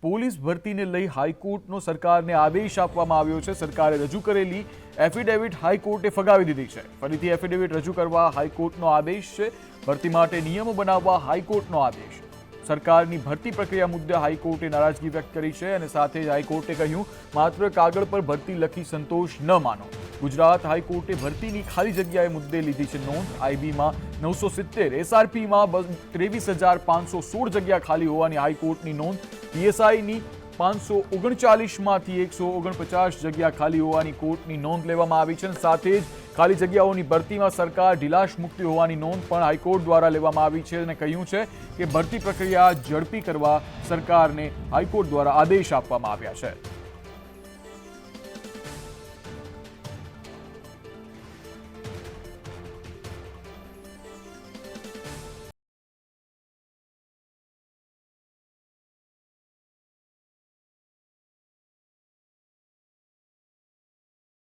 Police ભરતીને લઈ હાઈકોર્ટનો સરકારને આદેશ આપવામાં આવ્યો છે। સરકારે રજૂ કરેલી એફિડેવિટ હાઈકોર્ટે ફગાવી દીધી છે। ફરીથી એફિડેવિટ રજૂ કરવા હાઈકોર્ટનો આદેશ છે। ભરતી માટે નિયમો બનાવવા હાઈકોર્ટનો આદેશ। સરકારની ભરતી પ્રક્રિયા મુદ્દે હાઈકોર્ટે નારાજગી વ્યક્ત કરી છે અને સાથે જ હાઈકોર્ટે કહ્યું, માત્ર કાગળ પર ભરતી લખી સંતોષ ન માનો। ગુજરાત હાઈકોર્ટે ભરતીની ખાલી જગ્યાએ મુદ્દે લીધી છે નોંધ। આઈબીમાં 970, એસઆરપીમાં 23,516 જગ્યા ખાલી હોવાની હાઈકોર્ટની નોંધ। પીએસઆઈની 539માંથી 149 જગ્યા ખાલી હોવાની કોર્ટની નોંધ લેવામાં આવી છે। સાથે જ ખાલી જગ્યાઓની ભરતીમાં સરકાર ઢીલાશ મૂકતી હોવાની નોંધ પણ હાઈકોર્ટ દ્વારા લેવામાં આવી છે અને કહ્યું છે કે ભરતી પ્રક્રિયા ઝડપી કરવા સરકારને હાઈકોર્ટ દ્વારા આદેશ આપવામાં આવ્યા છે।